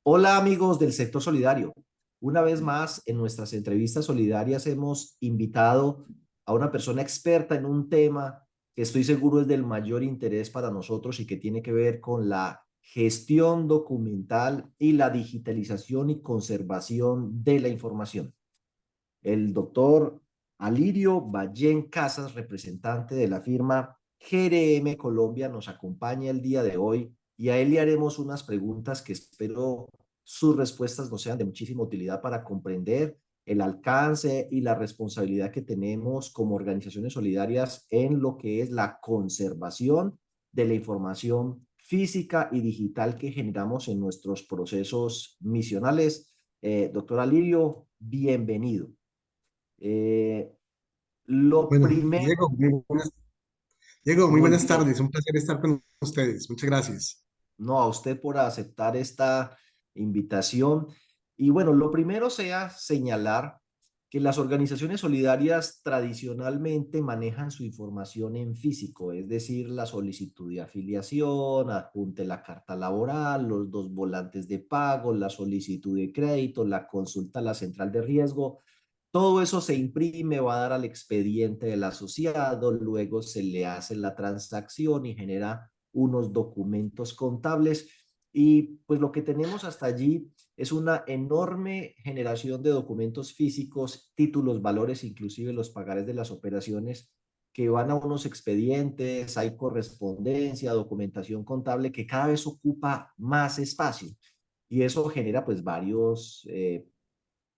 Hola amigos del sector solidario. Una vez más, en nuestras entrevistas solidarias hemos invitado a una persona experta en un tema que estoy seguro es del mayor interés para nosotros y que tiene que ver con la gestión documental y la digitalización y conservación de la información. El doctor Alirio Ballén Casas, representante de la firma GRM Colombia, nos acompaña el día de hoy y a él le haremos unas preguntas que espero sus respuestas nos sean de muchísima utilidad para comprender el alcance y la responsabilidad que tenemos como organizaciones solidarias en lo que es la conservación de la información física y digital que generamos en nuestros procesos misionales. Doctor Alirio, bienvenido. Eh, lo Bueno, primero, Diego, muy muy buenas bien, tardes. Un placer estar con ustedes. Muchas gracias. no a usted por aceptar esta invitación. Y bueno, lo primero sea señalar que las organizaciones solidarias tradicionalmente manejan su información en físico, es decir, la solicitud de afiliación, adjunte la carta laboral, los dos volantes de pago, la solicitud de crédito, la consulta a la central de riesgo. Todo eso se imprime, va a dar al expediente del asociado, luego se le hace la transacción y genera unos documentos contables. Y pues lo que tenemos hasta allí es una enorme generación de documentos físicos, títulos, valores, inclusive los pagares de las operaciones que van a unos expedientes, hay correspondencia, documentación contable que cada vez ocupa más espacio. Y eso genera pues varios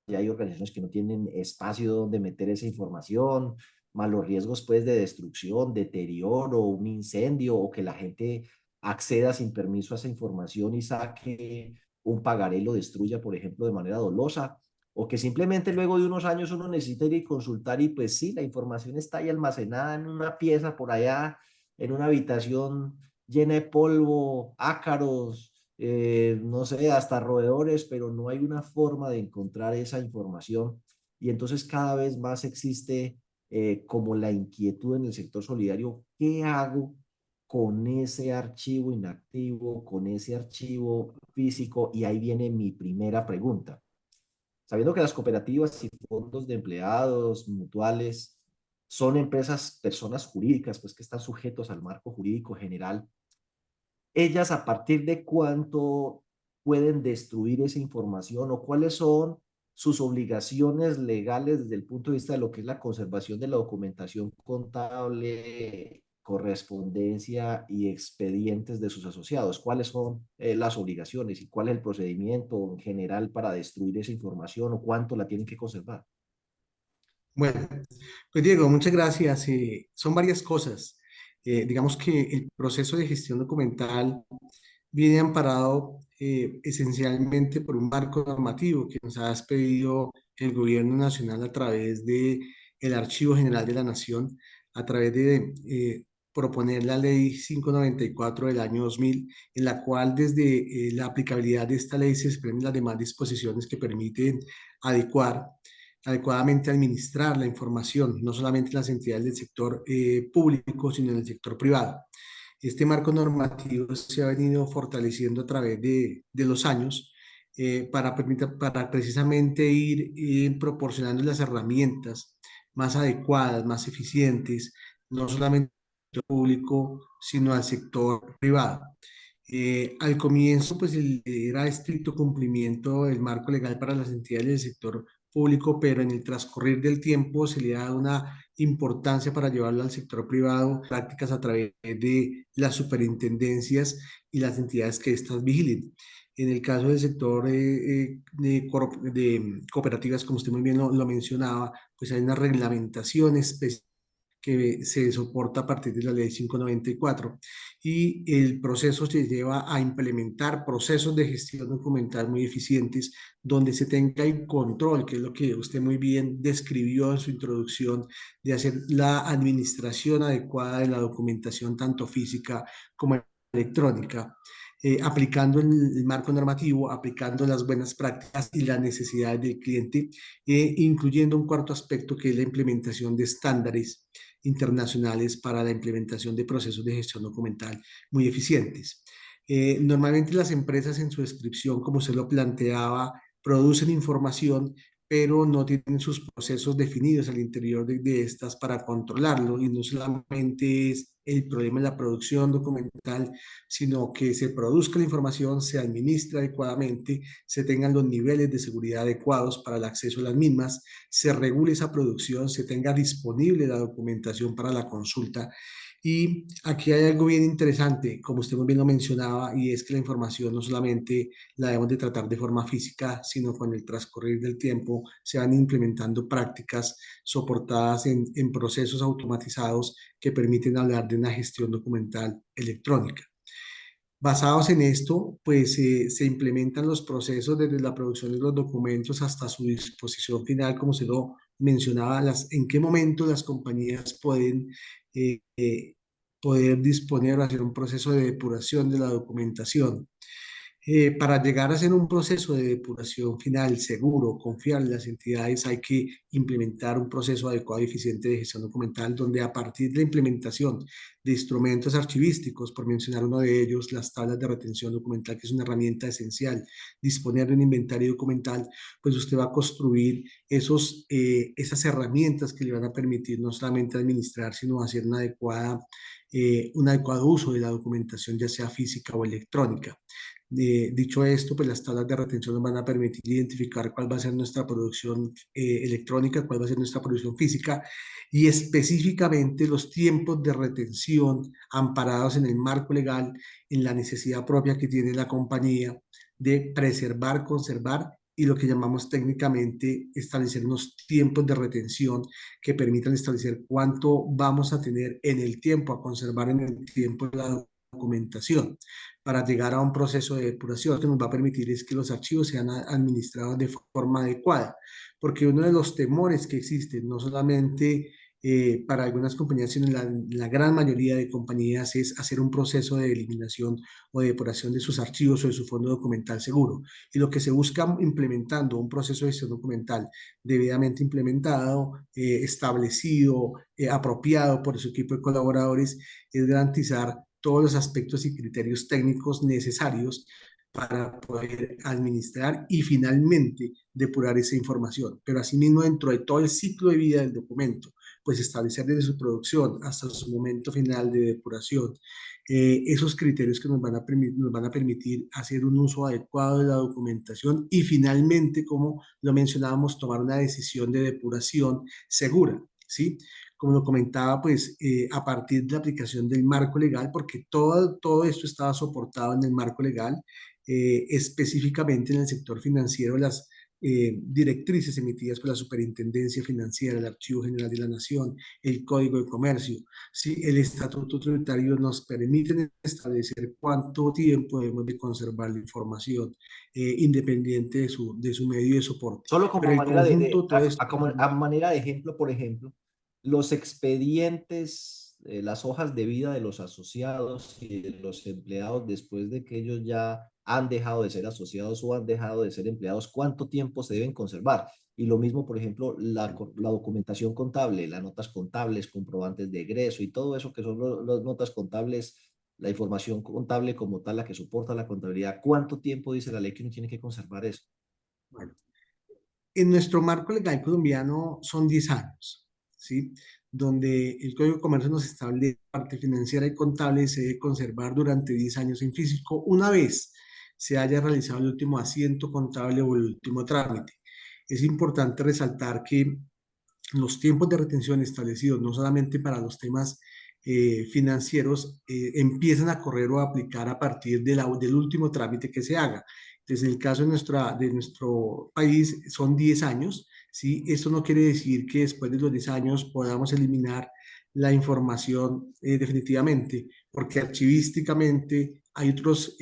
y hay organizaciones que no tienen espacio donde meter esa información, más los riesgos pues de destrucción, deterioro, un incendio o que la gente acceda sin permiso a esa información y saque un pagaré y lo destruya, por ejemplo, de manera dolosa, o que simplemente luego de unos años uno necesita ir y consultar y pues sí, la información está ahí almacenada en una pieza por allá, en una habitación llena de polvo, ácaros, no sé, hasta roedores, pero no hay una forma de encontrar esa información. Y entonces cada vez más existe como la inquietud en el sector solidario, ¿qué hago con ese archivo inactivo, con ese archivo físico? Y ahí viene mi primera pregunta. Sabiendo que las cooperativas y fondos de empleados, mutuales, son empresas, personas jurídicas, pues que están sujetos al marco jurídico general, ellas a partir de cuánto pueden destruir esa información o cuáles son sus obligaciones legales desde el punto de vista de lo que es la conservación de la documentación contable, correspondencia y expedientes de sus asociados. ¿Cuáles son las obligaciones y cuál es el procedimiento en general para destruir esa información o cuánto la tienen que conservar? Bueno, pues Diego, muchas gracias. Son varias cosas. Digamos que el proceso de gestión documental viene amparado esencialmente por un marco normativo que nos ha expedido el Gobierno Nacional a través de el Archivo General de la Nación, a través de proponer la Ley 594 del año 2000, en la cual desde la aplicabilidad de esta ley se desprenden las demás disposiciones que permiten adecuar adecuadamente administrar la información, no solamente en las entidades del sector público, sino en el sector privado. Este marco normativo se ha venido fortaleciendo a través de los años para precisamente ir proporcionando las herramientas más adecuadas, más eficientes, no solamente al sector público, sino al sector privado. Al comienzo, pues era estricto cumplimiento del marco legal para las entidades del sector público, pero en el transcurrir del tiempo se le ha dado una importancia para llevarlo al sector privado, prácticas a través de las superintendencias y las entidades que éstas vigilen. En el caso del sector de cooperativas, como usted muy bien lo mencionaba, pues hay una reglamentación específica que se soporta a partir de la ley 594 y el proceso se lleva a implementar procesos de gestión documental muy eficientes donde se tenga el control, que es lo que usted muy bien describió en su introducción, de hacer la administración adecuada de la documentación tanto física como electrónica. Aplicando el marco normativo, aplicando las buenas prácticas y las necesidades del cliente, incluyendo un cuarto aspecto que es la implementación de estándares internacionales para la implementación de procesos de gestión documental muy eficientes. Normalmente las empresas en su descripción, como usted lo planteaba, producen información, pero no tienen sus procesos definidos al interior de estas para controlarlo. Y no solamente es el problema de la producción documental, sino que se produzca la información, se administre adecuadamente, se tengan los niveles de seguridad adecuados para el acceso a las mismas, se regule esa producción, se tenga disponible la documentación para la consulta. Y aquí hay algo bien interesante, como usted muy bien lo mencionaba, y es que la información no solamente la debemos de tratar de forma física, sino con el transcurrir del tiempo se van implementando prácticas soportadas en procesos automatizados que permiten hablar de una gestión documental electrónica. Basados en esto, pues se implementan los procesos desde la producción de los documentos hasta su disposición final, como se lo mencionaba, en qué momento las compañías pueden eh, eh, poder disponer o hacer un proceso de depuración de la documentación. Para llegar a hacer un proceso de depuración final seguro, confiable en las entidades, hay que implementar un proceso adecuado y eficiente de gestión documental, donde a partir de la implementación de instrumentos archivísticos, por mencionar uno de ellos, las tablas de retención documental, que es una herramienta esencial, disponer de un inventario documental, pues usted va a construir esas herramientas que le van a permitir no solamente administrar, sino hacer un adecuado uso de la documentación, ya sea física o electrónica. Dicho esto, pues las tablas de retención nos van a permitir identificar cuál va a ser nuestra producción electrónica, cuál va a ser nuestra producción física y específicamente los tiempos de retención amparados en el marco legal, en la necesidad propia que tiene la compañía de preservar, conservar y lo que llamamos técnicamente establecer unos tiempos de retención que permitan establecer cuánto vamos a tener en el tiempo, a conservar en el tiempo la documentación para llegar a un proceso de depuración que nos va a permitir es que los archivos sean administrados de forma adecuada, porque uno de los temores que existen, no solamente para algunas compañías, sino en la gran mayoría de compañías, es hacer un proceso de eliminación o de depuración de sus archivos o de su fondo documental seguro. Y lo que se busca implementando un proceso de gestión documental debidamente implementado, establecido, apropiado por su equipo de colaboradores, es garantizar todos los aspectos y criterios técnicos necesarios para poder administrar y finalmente depurar esa información. Pero asimismo, dentro de todo el ciclo de vida del documento, pues establecer desde su producción hasta su momento final de depuración, esos criterios que nos van a permitir hacer un uso adecuado de la documentación y finalmente, como lo mencionábamos, tomar una decisión de depuración segura, ¿sí? Como lo comentaba, pues a partir de la aplicación del marco legal, porque todo esto estaba soportado en el marco legal, específicamente en el sector financiero, las directrices emitidas por la Superintendencia Financiera, el Archivo General de la Nación, el Código de Comercio, ¿sí? El Estatuto Tributario nos permiten establecer cuánto tiempo debemos de conservar la información, independiente de su medio de soporte. Solo como Pero el manera conjunto, todo esto... a manera de ejemplo, por ejemplo, los expedientes, las hojas de vida de los asociados y de los empleados después de que ellos ya han dejado de ser asociados o han dejado de ser empleados, ¿cuánto tiempo se deben conservar? Y lo mismo, por ejemplo, la documentación contable, las notas contables, comprobantes de egreso y todo eso que son las notas contables, la información contable como tal, la que soporta la contabilidad. ¿Cuánto tiempo dice la ley que uno tiene que conservar eso? Bueno, en nuestro marco legal colombiano son 10 años, ¿sí? Donde el Código de Comercio nos establece que la parte financiera y contable se debe conservar durante 10 años en físico una vez se haya realizado el último asiento contable o el último trámite. Es importante resaltar que los tiempos de retención establecidos no solamente para los temas financieros empiezan a correr o a aplicar a partir del último trámite que se haga. Entonces, en el caso de nuestro país son 10 años, ¿sí? Esto no quiere decir que después de los 10 años podamos eliminar la información definitivamente, porque archivísticamente hay otros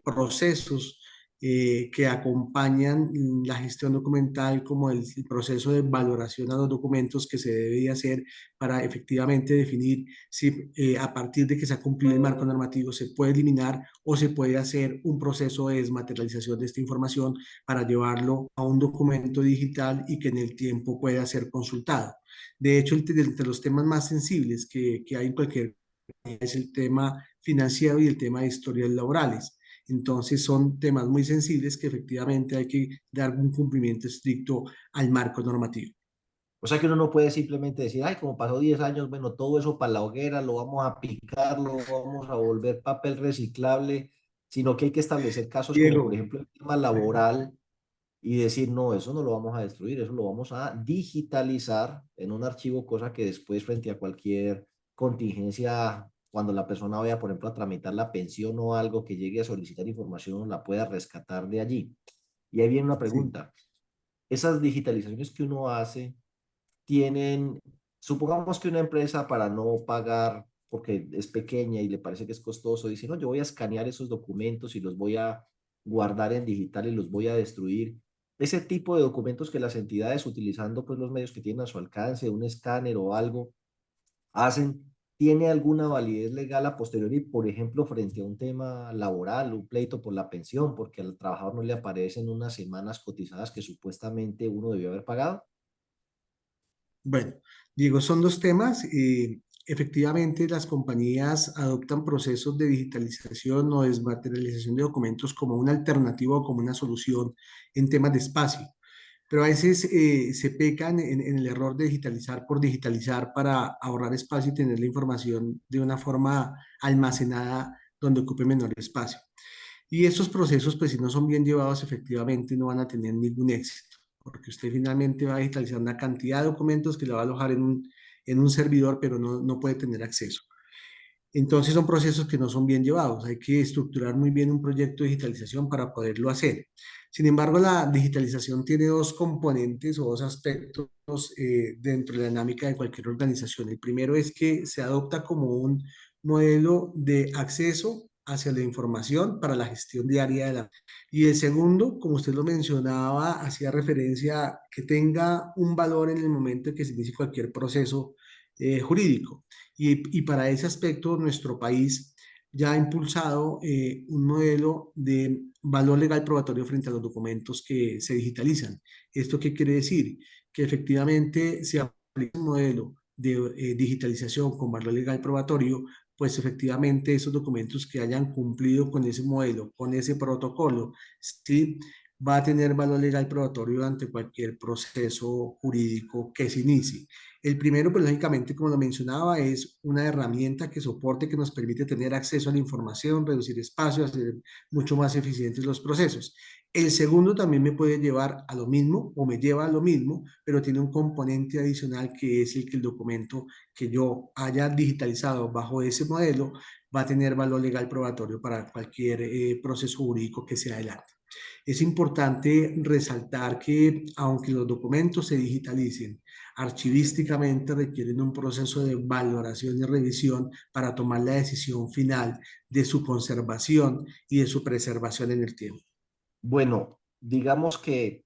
procesos que acompañan la gestión documental, como el proceso de valoración a los documentos que se debe hacer para efectivamente definir si a partir de que se ha cumplido el marco normativo se puede eliminar o se puede hacer un proceso de desmaterialización de esta información para llevarlo a un documento digital y que en el tiempo pueda ser consultado. De hecho, entre los temas más sensibles que hay en cualquier es el tema financiero y el tema de historias laborales. Entonces son temas muy sensibles que efectivamente hay que dar un cumplimiento estricto al marco normativo. O sea que uno no puede simplemente decir, ay, como pasó 10 años, bueno, todo eso para la hoguera, lo vamos a picar, lo vamos a volver papel reciclable, sino que hay que establecer casos como, por Diego, ejemplo, el tema laboral y decir, no, eso no lo vamos a destruir, eso lo vamos a digitalizar en un archivo, cosa que después frente a cualquier contingencia, cuando la persona vaya, por ejemplo, a tramitar la pensión o algo que llegue a solicitar información, uno la pueda rescatar de allí. Y ahí viene una sí. pregunta. Esas digitalizaciones que uno hace tienen, supongamos que una empresa para no pagar porque es pequeña y le parece que es costoso, dice, no, yo voy a escanear esos documentos y los voy a guardar en digital y los voy a destruir. Ese tipo de documentos que las entidades utilizando pues los medios que tienen a su alcance, un escáner o algo, hacen, ¿tiene alguna validez legal a posteriori, por ejemplo, frente a un tema laboral, un pleito por la pensión, porque al trabajador no le aparecen unas semanas cotizadas que supuestamente uno debió haber pagado? Bueno, Diego, son dos temas. Efectivamente, las compañías adoptan procesos de digitalización o desmaterialización de documentos como una alternativa o como una solución en temas de espacio. Pero a veces se pecan en el error de digitalizar por digitalizar para ahorrar espacio y tener la información de una forma almacenada donde ocupe menor espacio. Y estos procesos, pues si no son bien llevados, efectivamente no van a tener ningún éxito, porque usted finalmente va a digitalizar una cantidad de documentos que la va a alojar en un servidor, pero no puede tener acceso. Entonces son procesos que no son bien llevados. Hay que estructurar muy bien un proyecto de digitalización para poderlo hacer. Sin embargo, la digitalización tiene dos componentes o dos aspectos dentro de la dinámica de cualquier organización. El primero es que se adopta como un modelo de acceso hacia la información para la gestión diaria de la... Y el segundo, como usted lo mencionaba, hacía referencia a que tenga un valor en el momento en que se inicie cualquier proceso jurídico. Y para ese aspecto, nuestro país ya ha impulsado un modelo de valor legal probatorio frente a los documentos que se digitalizan. ¿Esto qué quiere decir? Que efectivamente se aplica un modelo de digitalización con valor legal probatorio, pues efectivamente esos documentos que hayan cumplido con ese modelo, con ese protocolo, sí, va a tener valor legal probatorio ante cualquier proceso jurídico que se inicie. El primero, pues lógicamente, como lo mencionaba, es una herramienta que soporte, que nos permite tener acceso a la información, reducir espacios, hacer mucho más eficientes los procesos. El segundo también me puede llevar a lo mismo o me lleva a lo mismo, pero tiene un componente adicional que es el que el documento que yo haya digitalizado bajo ese modelo va a tener valor legal probatorio para cualquier proceso jurídico que sea adelante. Es importante resaltar que aunque los documentos se digitalicen, archivísticamente requieren un proceso de valoración y revisión para tomar la decisión final de su conservación y de su preservación en el tiempo. Bueno, digamos que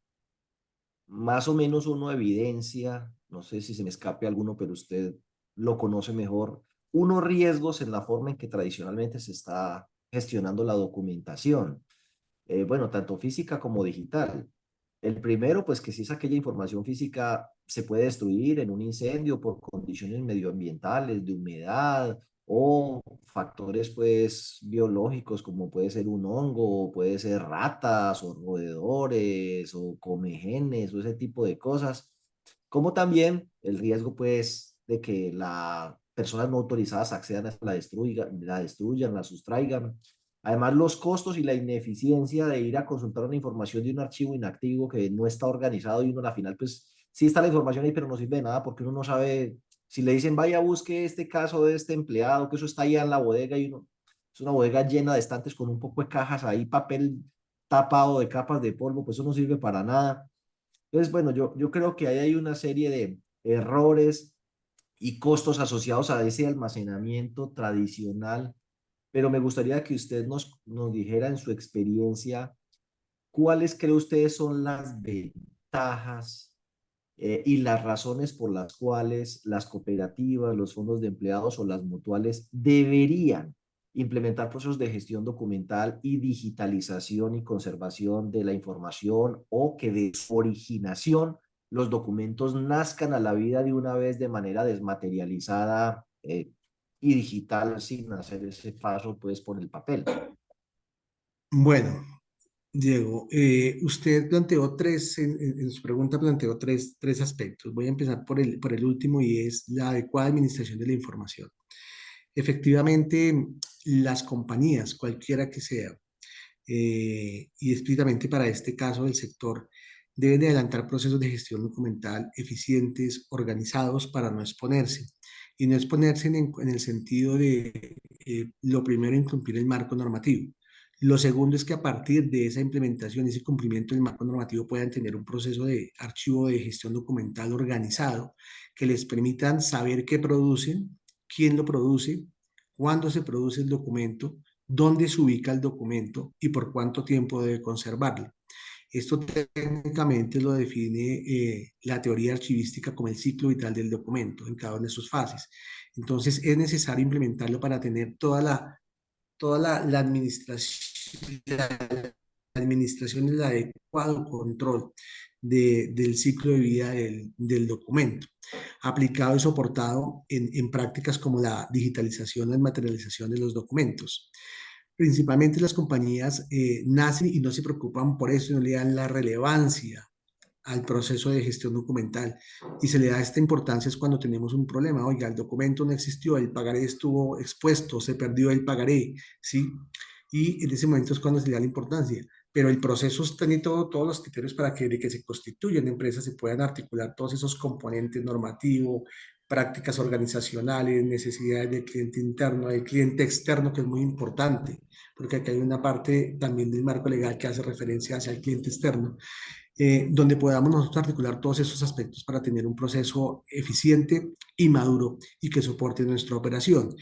más o menos uno evidencia, no sé si se me escape alguno, pero usted lo conoce mejor, unos riesgos en la forma en que tradicionalmente se está gestionando la documentación, bueno, tanto física como digital. El primero, pues que si es aquella información física, se puede destruir en un incendio por condiciones medioambientales, de humedad o factores, pues, biológicos, como puede ser un hongo, o puede ser ratas o roedores o comegenes o ese tipo de cosas. Como también el riesgo, pues, de que las personas no autorizadas accedan a la destruyan, la sustraigan. Además, los costos y la ineficiencia de ir a consultar una información de un archivo inactivo que no está organizado y uno al final, pues sí está la información ahí, pero no sirve de nada porque uno no sabe, si le dicen vaya, busque este caso de este empleado, que eso está allá en la bodega y uno, es una bodega llena de estantes con un poco de cajas ahí, papel tapado de capas de polvo, pues eso no sirve para nada. Entonces, bueno, yo creo que ahí hay una serie de errores y costos asociados a ese almacenamiento tradicional, pero me gustaría que usted nos dijera en su experiencia cuáles cree usted son las ventajas y las razones por las cuales las cooperativas, los fondos de empleados o las mutuales deberían implementar procesos de gestión documental y digitalización y conservación de la información, o que de su originación los documentos nazcan a la vida de una vez de manera desmaterializada, y digital sin hacer ese paso pues por el papel. Bueno, Diego, usted planteó tres, en su pregunta planteó tres aspectos. Voy a empezar por el último y es la adecuada administración de la información. Efectivamente, las compañías, cualquiera que sea, y explícitamente para este caso del sector, deben de adelantar procesos de gestión documental eficientes, organizados para no exponerse. Y no exponerse en el sentido de, lo primero, incumplir el marco normativo. Lo segundo es que a partir de esa implementación, ese cumplimiento del marco normativo, puedan tener un proceso de archivo de gestión documental organizado que les permitan saber qué producen, quién lo produce, cuándo se produce el documento, dónde se ubica el documento y por cuánto tiempo debe conservarlo. Esto técnicamente lo define la teoría archivística como el ciclo vital del documento en cada una de sus fases. Entonces es necesario implementarlo para tener la administración y el adecuado control del ciclo de vida del documento, aplicado y soportado en prácticas como la digitalización y materialización de los documentos. Principalmente las compañías nacen y no se preocupan por eso, no le dan la relevancia al proceso de gestión documental y se le da esta importancia es cuando tenemos un problema. Oiga, el documento no existió, el pagaré estuvo expuesto, se perdió el pagaré, ¿sí? Y en ese momento es cuando se le da la importancia. Pero el proceso tiene todos los criterios para que de que se constituyan empresas se puedan articular todos esos componentes normativos, prácticas organizacionales, necesidades del cliente interno, del cliente externo, que es muy importante, porque aquí hay una parte también del marco legal que hace referencia hacia el cliente externo, donde podamos nosotros articular todos esos aspectos para tener un proceso eficiente y maduro y que soporte nuestra operación.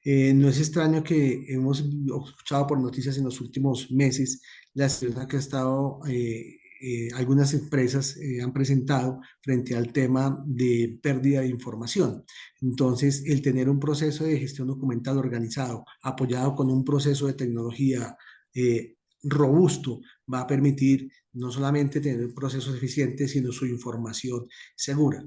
No es extraño que hemos escuchado por noticias en los últimos meses la situación que ha estado, algunas empresas han presentado frente al tema de pérdida de información. Entonces, el tener un proceso de gestión documental organizado, apoyado con un proceso de tecnología robusto, va a permitir no solamente tener procesos eficientes, sino su información segura.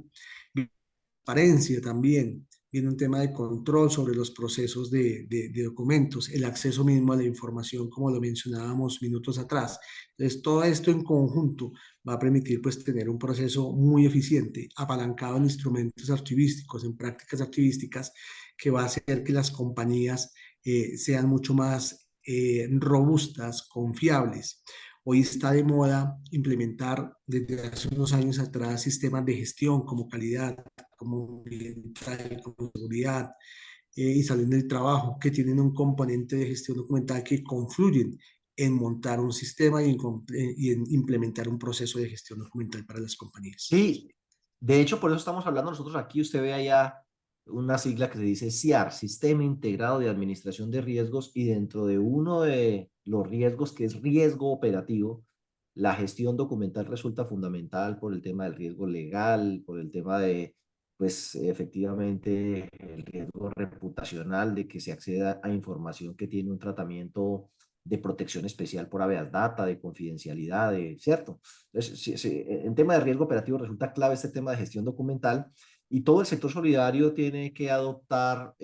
Transparencia también, viene un tema de control sobre los procesos de documentos, el acceso mismo a la información, como lo mencionábamos minutos atrás. Entonces, todo esto en conjunto va a permitir pues tener un proceso muy eficiente, apalancado en instrumentos archivísticos, en prácticas archivísticas, que va a hacer que las compañías sean mucho más robustas, confiables. Hoy está de moda implementar desde hace unos años atrás sistemas de gestión como calidad, como ambiental, como seguridad y salud del trabajo, que tienen un componente de gestión documental que confluyen en montar un sistema y en implementar un proceso de gestión documental para las compañías. Sí, de hecho, por eso estamos hablando nosotros aquí. Usted ve allá una sigla que se dice SIAR, Sistema Integrado de Administración de Riesgos, y dentro de uno de los riesgos, que es riesgo operativo, la gestión documental resulta fundamental por el tema del riesgo legal, por el tema de, pues, efectivamente, el riesgo reputacional de que se acceda a información que tiene un tratamiento de protección especial por habeas data, de confidencialidad, ¿cierto? Entonces, en tema de riesgo operativo resulta clave este tema de gestión documental, y todo el sector solidario tiene que adoptar,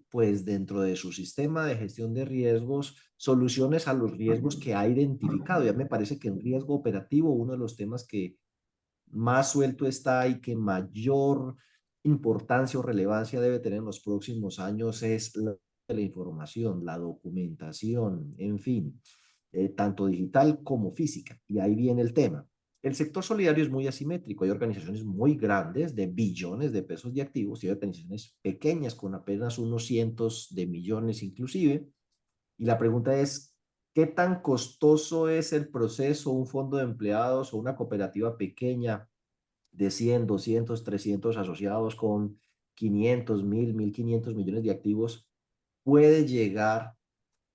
pues dentro de su sistema de gestión de riesgos, soluciones a los riesgos que ha identificado. Ya me parece que en riesgo operativo uno de los temas que más suelto está y que mayor importancia o relevancia debe tener en los próximos años es la información, la documentación, en fin, tanto digital como física. Y ahí viene el tema. El sector solidario es muy asimétrico. Hay organizaciones muy grandes de billones de pesos de activos y hay organizaciones pequeñas con apenas unos cientos de millones inclusive. Y la pregunta es, ¿qué tan costoso es el proceso, un fondo de empleados o una cooperativa pequeña de 100, 200, 300 asociados con 500, 1000, 1500 millones de activos puede llegar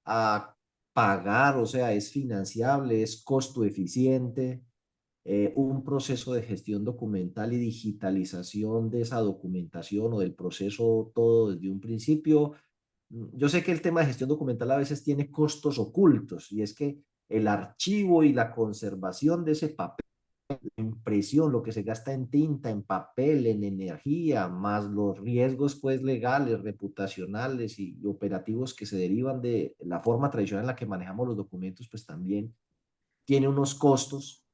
a pagar? O sea, es financiable, es costo eficiente, un proceso de gestión documental y digitalización de esa documentación o del proceso todo desde un principio. Yo sé que el tema de gestión documental a veces tiene costos ocultos, y es que el archivo y la conservación de ese papel impresión, lo que se gasta en tinta, en papel, en energía, más los riesgos pues legales, reputacionales y operativos que se derivan de la forma tradicional en la que manejamos los documentos, pues también tiene unos costos,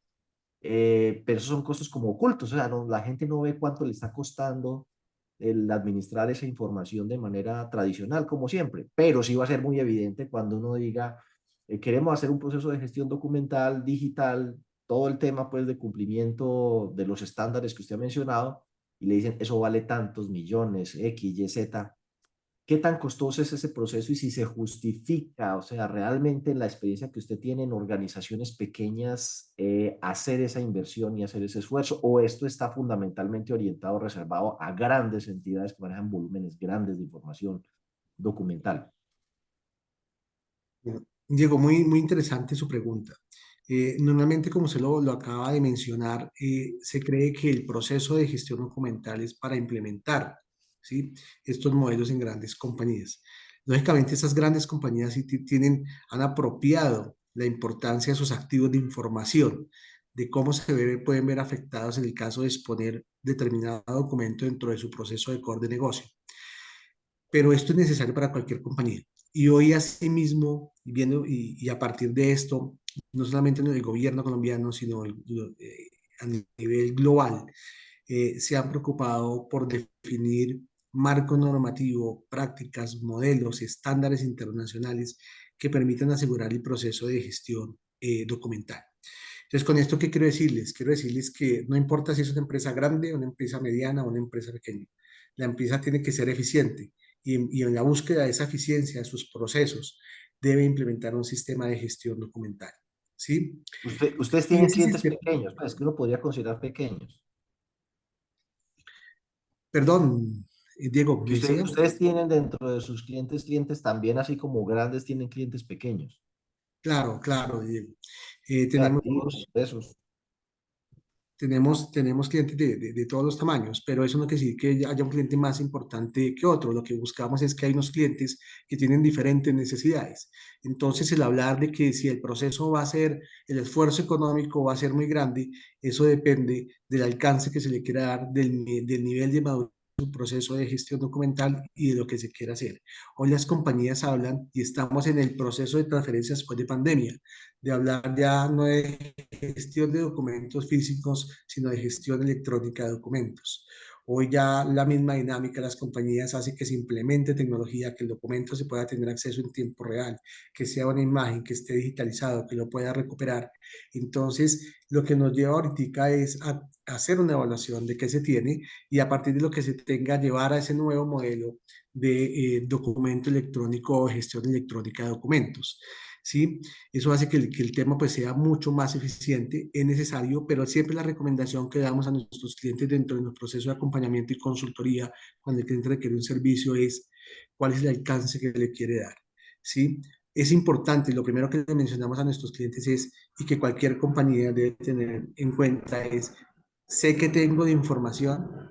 pero esos son costos como ocultos, o sea, no, la gente no ve cuánto le está costando el administrar esa información de manera tradicional, como siempre, pero sí va a ser muy evidente cuando uno diga, queremos hacer un proceso de gestión documental, digital, todo el tema pues de cumplimiento de los estándares que usted ha mencionado, y le dicen, eso vale tantos millones, X, Y, Z. ¿Qué tan costoso es ese proceso y si se justifica, o sea, realmente en la experiencia que usted tiene en organizaciones pequeñas, hacer esa inversión y hacer ese esfuerzo? ¿O esto está fundamentalmente orientado, reservado a grandes entidades que manejan volúmenes grandes de información documental? Bueno, Diego, muy interesante su pregunta. Normalmente, como se lo acaba de mencionar, se cree que el proceso de gestión documental es para implementar, ¿sí?, estos modelos en grandes compañías. Lógicamente, esas grandes compañías sí han apropiado la importancia de sus activos de información, de cómo pueden ver afectados en el caso de exponer determinado documento dentro de su proceso de core de negocio, pero esto es necesario para cualquier compañía. Y hoy asimismo, y a partir de esto, no solamente en el gobierno colombiano, sino a nivel global, se han preocupado por definir marco normativo, prácticas, modelos, estándares internacionales que permitan asegurar el proceso de gestión documental. Entonces, con esto, ¿qué quiero decirles? Quiero decirles que no importa si es una empresa grande, una empresa mediana o una empresa pequeña, la empresa tiene que ser eficiente y en la búsqueda de esa eficiencia de sus procesos debe implementar un sistema de gestión documental. ¿Sí? Ustedes Y tienen ese clientes sistema, pequeños, pues que uno podría considerar pequeños. perdón, Diego, Que ¿me decía? ustedes tienen dentro de sus clientes, clientes también, así como grandes tienen clientes pequeños, Claro, claro, Diego. o sea, Tenemos activos, esos. tenemos clientes de todos los tamaños, pero eso no quiere decir que haya un cliente más importante que otro. Lo que buscamos es que hay unos clientes que tienen diferentes necesidades. Entonces, el hablar de que si el proceso va a ser, el esfuerzo económico va a ser muy grande, eso depende del alcance que se le quiera dar, del nivel de madurez su proceso de gestión documental y de lo que se quiera hacer. Hoy las compañías hablan y estamos en el proceso de transferencia después de pandemia, de hablar ya no de gestión de documentos físicos, sino de gestión electrónica de documentos. Hoy ya la misma dinámica de las compañías hace que se implemente tecnología, que el documento se pueda tener acceso en tiempo real, que sea una imagen, que esté digitalizado, que lo pueda recuperar. Entonces, lo que nos lleva ahorita es a hacer una evaluación de qué se tiene y a partir de lo que se tenga, llevar a ese nuevo modelo de documento electrónico o gestión electrónica de documentos. ¿Sí? Eso hace que el tema pues sea mucho más eficiente, es necesario, pero siempre la recomendación que damos a nuestros clientes dentro de nuestro proceso de acompañamiento y consultoría cuando el cliente requiere un servicio es cuál es el alcance que le quiere dar, ¿sí? Es importante, lo primero que le mencionamos a nuestros clientes es, y que cualquier compañía debe tener en cuenta es, sé que tengo de información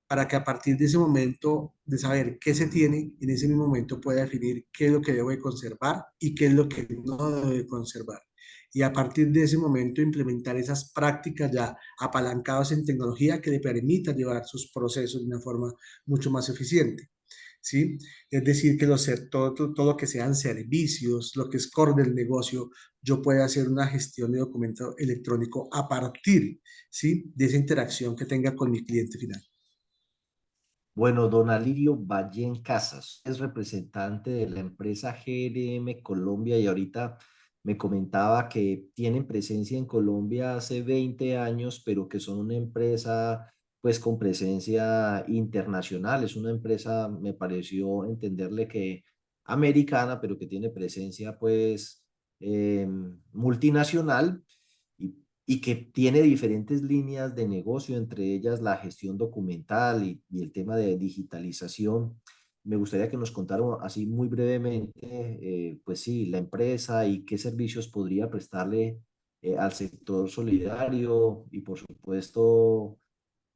para que a partir de ese momento, de saber qué se tiene, en ese mismo momento pueda definir qué es lo que debo de conservar y qué es lo que no debo de conservar. Y a partir de ese momento implementar esas prácticas ya apalancadas en tecnología que le permita llevar sus procesos de una forma mucho más eficiente. ¿Sí? Es decir, que todo lo que sean servicios, lo que es core del negocio, yo pueda hacer una gestión de documento electrónico a partir, ¿sí?, de esa interacción que tenga con mi cliente final. Bueno, don Alirio Ballén Casas es representante de la empresa GRM Colombia y ahorita me comentaba que tienen presencia en Colombia hace 20 años, pero que son una empresa pues con presencia internacional. Es una empresa, me pareció entenderle que americana, pero que tiene presencia pues multinacional y, y que tiene diferentes líneas de negocio, entre ellas la gestión documental y el tema de digitalización. Me gustaría que nos contaran así muy brevemente, pues sí, la empresa y qué servicios podría prestarle al sector solidario y por supuesto,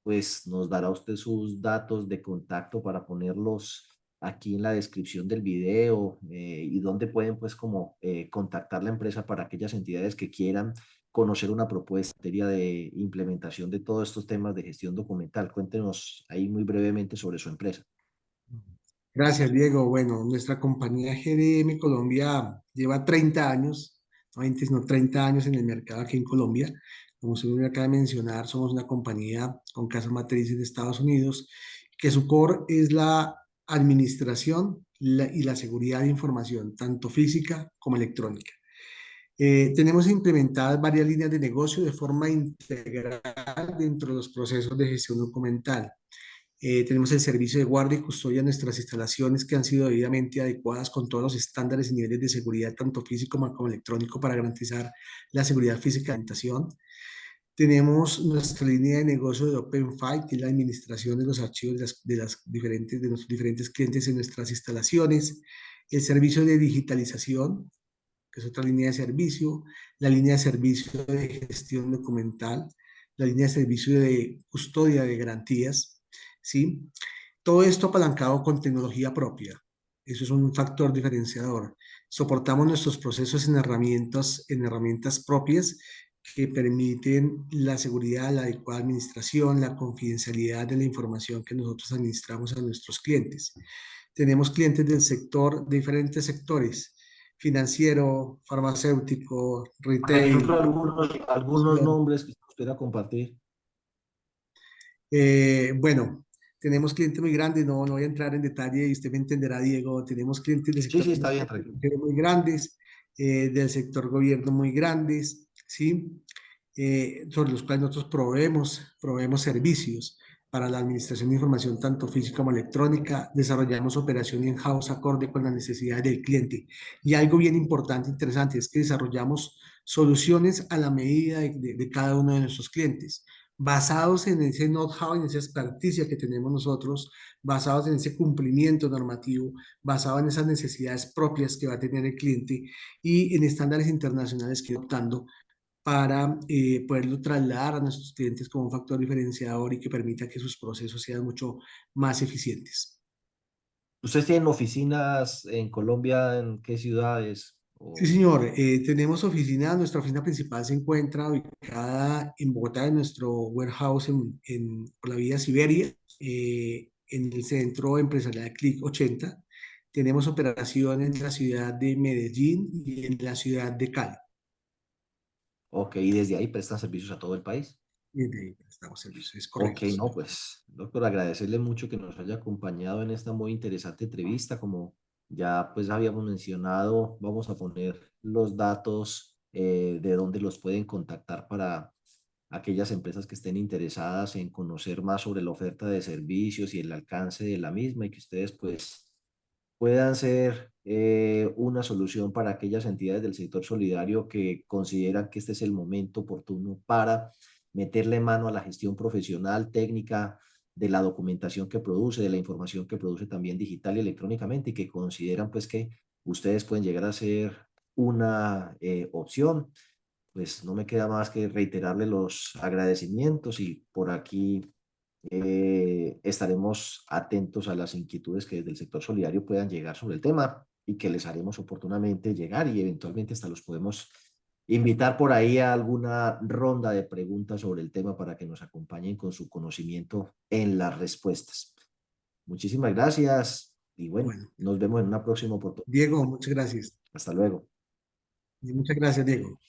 pues nos dará usted sus datos de contacto para ponerlos aquí en la descripción del video y donde pueden pues como contactar la empresa para aquellas entidades que quieran conocer una propuesta en materia de implementación de todos estos temas de gestión documental. Cuéntenos ahí muy brevemente sobre su empresa. Gracias, Diego. Bueno, nuestra compañía GDM Colombia lleva 30 años, no 20, sino 30 años en el mercado aquí en Colombia. Como usted me acaba de mencionar, somos una compañía con casa matriz en Estados Unidos, que su core es la administración y la seguridad de información, tanto física como electrónica. Tenemos implementadas varias líneas de negocio de forma integral dentro de los procesos de gestión documental. Tenemos el servicio de guardia y custodia de nuestras instalaciones que han sido debidamente adecuadas con todos los estándares y niveles de seguridad, tanto físico como electrónico, para garantizar la seguridad física de la habitación. Tenemos nuestra línea de negocio de OpenFile, que es la administración de los archivos de nuestros diferentes clientes en nuestras instalaciones. El servicio de digitalización, que es otra línea de servicio. La línea de servicio de gestión documental. La línea de servicio de custodia de garantías. ¿Sí? Todo esto apalancado con tecnología propia. Eso es un factor diferenciador. Soportamos nuestros procesos en herramientas propias que permiten la seguridad, la adecuada administración, la confidencialidad de la información que nosotros administramos a nuestros clientes. Tenemos clientes del sector, de diferentes sectores: financiero, farmacéutico, Por ejemplo, retail, algunos nombres que usted quiera compartir. Bueno, tenemos clientes muy grandes, no voy a entrar en detalle y usted me entenderá, Diego. Tenemos clientes del Sí, sector sí, está bien, tranquilo. financiero muy grandes, del sector gobierno muy grandes, ¿sí? Sobre los cuales nosotros proveemos servicios para la administración de información, tanto física como electrónica. Desarrollamos operación in-house acorde con las necesidades del cliente. Y algo bien importante, interesante, es que desarrollamos soluciones a la medida de cada uno de nuestros clientes, basados en ese know-how, en esa experticia que tenemos nosotros, basados en ese cumplimiento normativo, basado en esas necesidades propias que va a tener el cliente y en estándares internacionales que optando para poderlo trasladar a nuestros clientes como un factor diferenciador y que permita que sus procesos sean mucho más eficientes. ¿Ustedes tienen oficinas en Colombia? ¿En qué ciudades? Sí, O... señor. Tenemos oficina, nuestra oficina principal se encuentra ubicada en Bogotá, en nuestro warehouse por la vía Siberia, en el centro empresarial Click 80. Tenemos operaciones en la ciudad de Medellín y en la ciudad de Cali. Ok, y desde ahí prestan servicios a todo el país. Y de ahí prestamos servicios, es Ok, correcto, no, señor. pues, doctor, agradecerle mucho que nos haya acompañado en esta muy interesante entrevista. Como ya pues habíamos mencionado, vamos a poner los datos de dónde los pueden contactar para aquellas empresas que estén interesadas en conocer más sobre la oferta de servicios y el alcance de la misma y que ustedes pues puedan ser una solución para aquellas entidades del sector solidario que consideran que este es el momento oportuno para meterle mano a la gestión profesional, técnica, de la documentación que produce, de la información que produce también digital y electrónicamente, y que consideran pues que ustedes pueden llegar a ser una opción. Pues no me queda más que reiterarle los agradecimientos y por aquí estaremos atentos a las inquietudes que desde el sector solidario puedan llegar sobre el tema y que les haremos oportunamente llegar y eventualmente hasta los podemos invitar por ahí a alguna ronda de preguntas sobre el tema para que nos acompañen con su conocimiento en las respuestas. Muchísimas gracias y bueno, Bueno, nos vemos en una próxima oportunidad. Diego, muchas gracias. Hasta luego. Y muchas gracias, Diego.